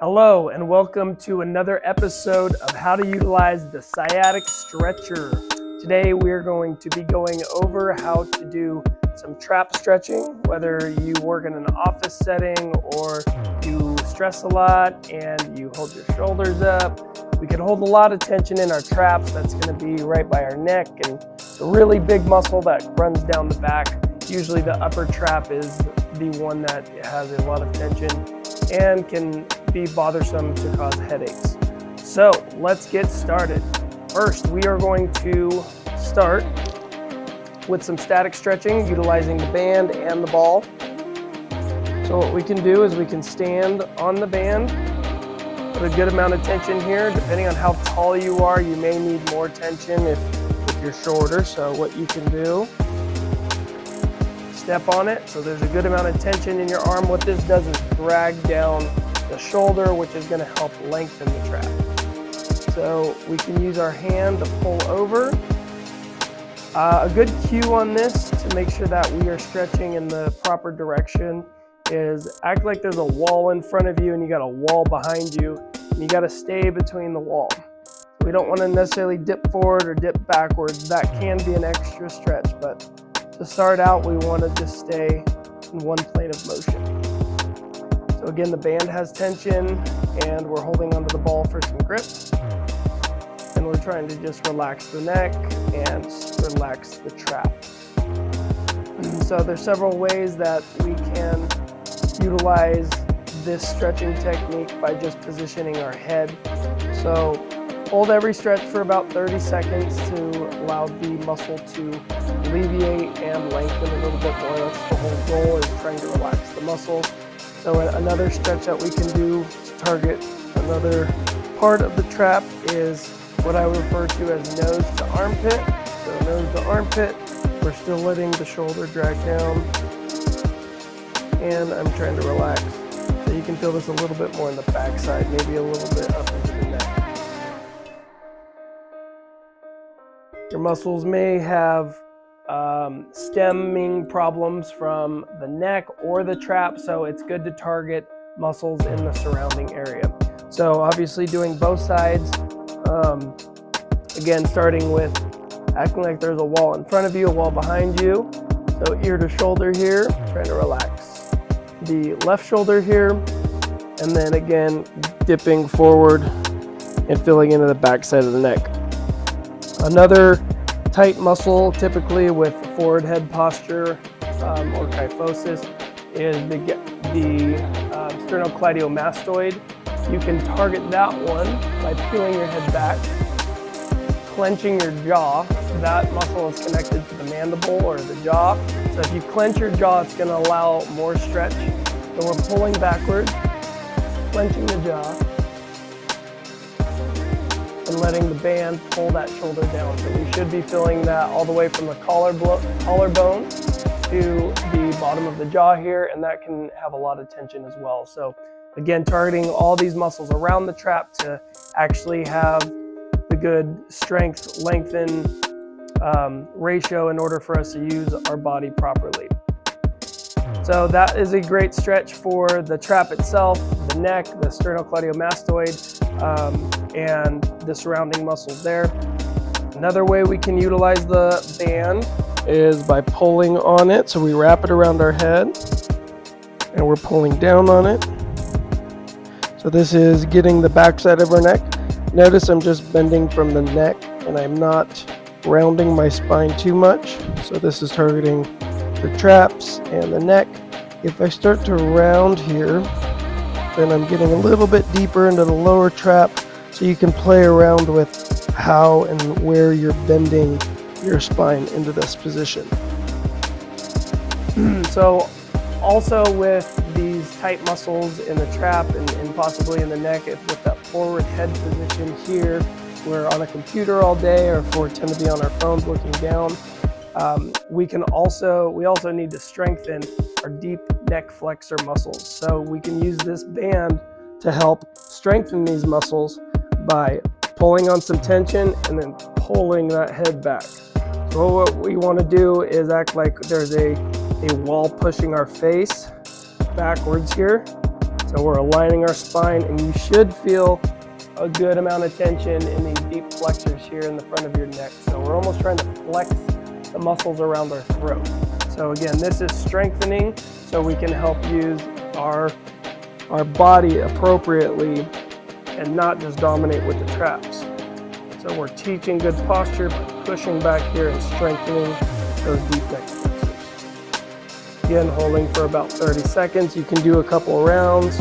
Hello and welcome to another episode of how to utilize the Sciatic Stretcher. Today we are going to be going over how to do some trap stretching, whether you work in an office setting or you stress a lot and you hold your shoulders up. We can hold a lot of tension in our traps. That's going to be right by our neck, and a really big muscle that runs down the back. Usually the upper trap is the one that has a lot of tension and can be bothersome to cause headaches. So let's get started. First, we are going to start with some static stretching utilizing the band and the ball. So what we can do is we can stand on the band, put a good amount of tension here. Depending on how tall you are, you may need more tension if you're shorter. So what you can do, step on it, so there's a good amount of tension in your arm. What this does is drag down the shoulder, which is going to help lengthen the trap. So we can use our hand to pull over. A good cue on this to make sure that we are stretching in the proper direction is act like there's a wall in front of you and you got a wall behind you, and you got to stay between the wall. We don't want to necessarily dip forward or dip backwards. That can be an extra stretch, but to start out, we want to just stay in one plane of motion. So again, the band has tension and we're holding onto the ball for some grip. And we're trying to just relax the neck and relax the trap. So there's several ways that we can utilize this stretching technique by just positioning our head. So hold every stretch for about 30 seconds to allow the muscle to alleviate and lengthen a little bit more. That's the whole goal, is trying to relax the muscle. So another stretch that we can do to target another part of the trap is what I refer to as nose to armpit. So nose to armpit, we're still letting the shoulder drag down, and I'm trying to relax. So you can feel this a little bit more in the backside, maybe a little bit up into the neck. Your muscles may have stemming problems from the neck or the trap, so it's good to target muscles in the surrounding area. So obviously doing both sides, again starting with acting like there's a wall in front of you, a wall behind you. So ear to shoulder here, trying to relax the left shoulder here, and then again dipping forward and filling into the back side of the neck. Another tight muscle, typically with forward head posture or kyphosis, is the sternocleidomastoid. You can target that one by peeling your head back, clenching your jaw. That muscle is connected to the mandible or the jaw. So if you clench your jaw, it's going to allow more stretch. So we're pulling backwards, clenching the jaw, and letting the band pull that shoulder down. So we should be feeling that all the way from the collarbone to the bottom of the jaw here, and that can have a lot of tension as well. So again, targeting all these muscles around the trap to actually have the good strength, lengthen ratio in order for us to use our body properly. So that is a great stretch for the trap itself, the neck, the sternocleidomastoid, and the surrounding muscles there. Another way we can utilize the band is by pulling on it. So we wrap it around our head and we're pulling down on it. So this is getting the backside of our neck. Notice I'm just bending from the neck and I'm not rounding my spine too much. So this is targeting the traps and the neck. If I start to round here, then I'm getting a little bit deeper into the lower trap, so you can play around with how and where you're bending your spine into this position. So also with these tight muscles in the trap and possibly in the neck, with that forward head position here, we're on a computer all day, or if we tend to be on our phones looking down, we also need to strengthen our deep neck flexor muscles. So we can use this band to help strengthen these muscles by pulling on some tension and then pulling that head back. So what we want to do is act like there's a wall pushing our face backwards here. So we're aligning our spine, and you should feel a good amount of tension in these deep flexors here in the front of your neck. So we're almost trying to flex the muscles around our throat. So again, this is strengthening so we can help use our body appropriately and not just dominate with the traps. So we're teaching good posture by pushing back here and strengthening those deep neck flexors. Again, holding for about 30 seconds. You can do a couple of rounds,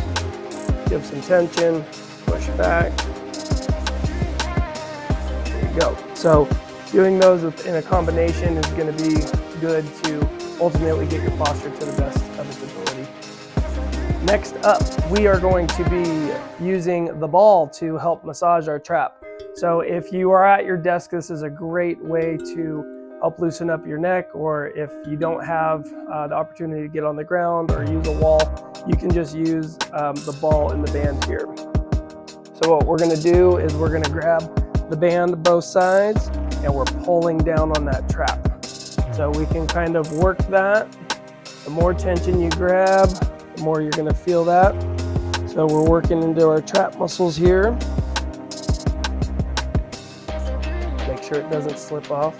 give some tension, push back. There you go. So doing those in a combination is going to be good to ultimately get your posture to the best of its ability. Next up, we are going to be using the ball to help massage our trap. So if you are at your desk, this is a great way to help loosen up your neck, or if you don't have the opportunity to get on the ground or use a wall, you can just use the ball and the band here. So what we're going to do is we're going to grab the band both sides and we're pulling down on that trap. So we can kind of work that. The more tension you grab, the more you're going to feel that. So we're working into our trap muscles here. Make sure it doesn't slip off.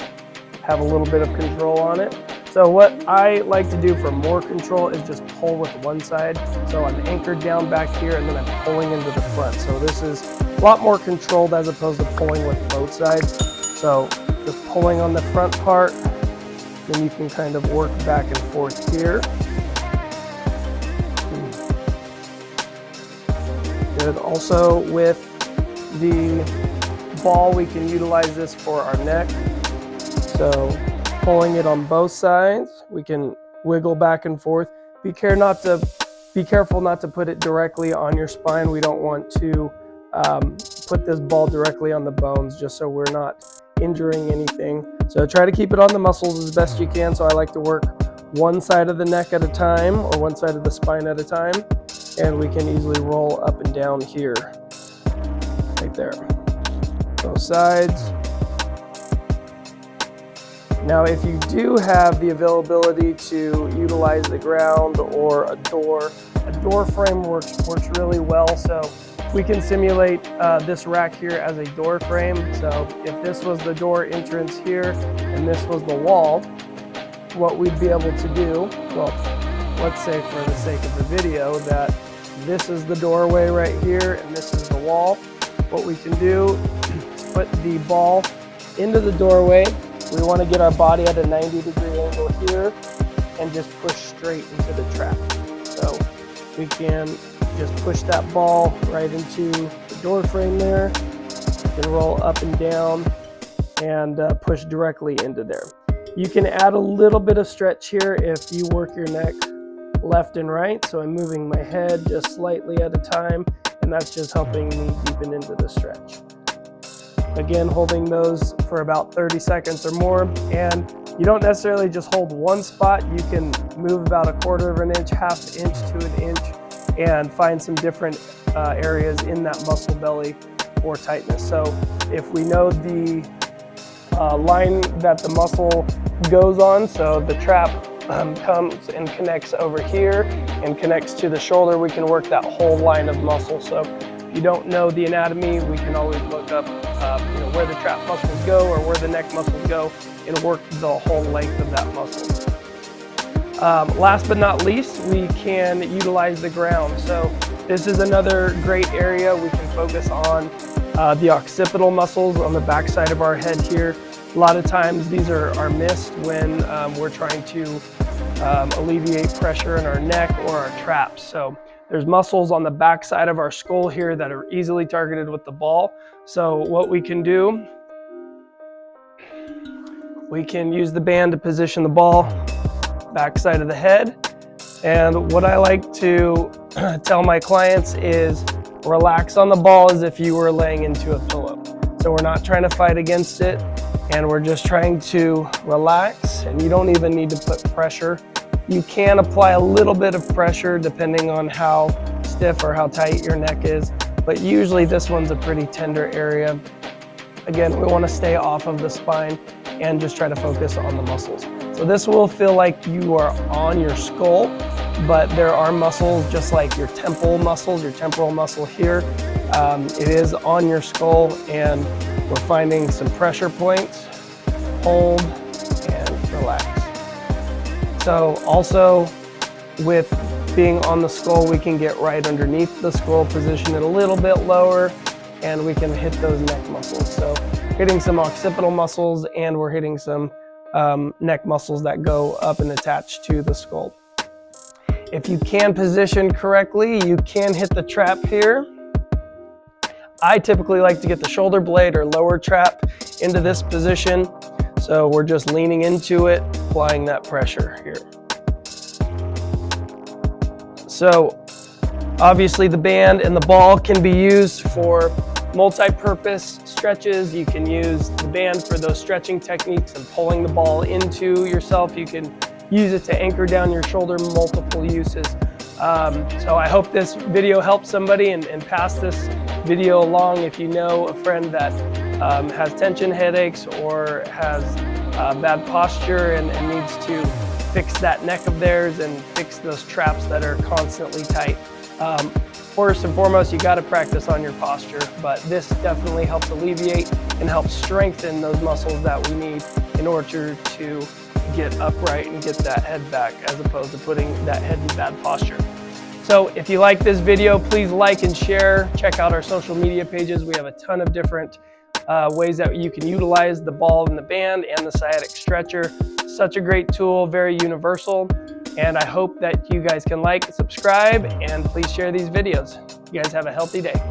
Have a little bit of control on it. So what I like to do for more control is just pull with one side. So I'm anchored down back here and then I'm pulling into the front. So this is a lot more controlled as opposed to pulling with both sides. So just pulling on the front part, then you can kind of work back and forth here. Good. Also with the ball, we can utilize this for our neck. So pulling it on both sides, we can wiggle back and forth. Be careful not to put it directly on your spine. We don't want to put this ball directly on the bones, just so we're not injuring anything. So try to keep it on the muscles as best you can. So I like to work one side of the neck at a time or one side of the spine at a time, and we can easily roll up and down here, right there. Both sides. Now, if you do have the availability to utilize the ground or a door frame works really well. So we can simulate this rack here as a door frame. So if this was the door entrance here and this was the wall, what we'd be able to do, well, let's say for the sake of the video that this is the doorway right here and this is the wall. What we can do is put the ball into the doorway. We want to get our body at a 90-degree angle here and just push straight into the trap. So we can just push that ball right into the door frame there. You can roll up and down and push directly into there. You can add a little bit of stretch here if you work your neck left and right. So I'm moving my head just slightly at a time, and that's just helping me deepen into the stretch. Again, holding those for about 30 seconds or more. And you don't necessarily just hold one spot. You can move about 1/4 of an inch, 1/2 inch to an inch, and find some different areas in that muscle belly for tightness. So if we know the line that the muscle goes on, so the trap comes and connects over here and connects to the shoulder, we can work that whole line of muscle. So if you don't know the anatomy, we can always look up where the trap muscles go or where the neck muscles go and work the whole length of that muscle. Last but not least, we can utilize the ground. So this is another great area. We can focus on the occipital muscles on the back side of our head here. A lot of times these are missed when we're trying to alleviate pressure in our neck or our traps. So there's muscles on the back side of our skull here that are easily targeted with the ball. So what we can do, we can use the band to position the ball back side of the head. And what I like to tell my clients is relax on the ball as if you were laying into a pillow. So we're not trying to fight against it, and we're just trying to relax, and you don't even need to put pressure. You can apply a little bit of pressure depending on how stiff or how tight your neck is, but usually this one's a pretty tender area. Again, we want to stay off of the spine and just try to focus on the muscles. So this will feel like you are on your skull, but there are muscles just like your temple muscles, your temporal muscle here. It is on your skull, and we're finding some pressure points. Hold and relax. So also with being on the skull, we can get right underneath the skull, position it a little bit lower, and we can hit those neck muscles. So hitting some occipital muscles, and we're hitting some neck muscles that go up and attach to the skull. If you can position correctly, you can hit the trap here. I typically like to get the shoulder blade or lower trap into this position. So we're just leaning into it, applying that pressure here. So obviously the band and the ball can be used for multi-purpose stretches. You can use the band for those stretching techniques and pulling the ball into yourself. You can use it to anchor down your shoulder, multiple uses. So I hope this video helps somebody, and pass this video along if you know a friend that has tension headaches or has bad posture and needs to fix that neck of theirs and fix those traps that are constantly tight. First and foremost, you got to practice on your posture, but this definitely helps alleviate and helps strengthen those muscles that we need in order to get upright and get that head back, as opposed to putting that head in bad posture. So if you like this video, please like and share. Check out our social media pages. We have a ton of different ways that you can utilize the ball and the band and the sciatic stretcher. Such a great tool, very universal. And I hope that you guys can like, subscribe, and please share these videos. You guys have a healthy day.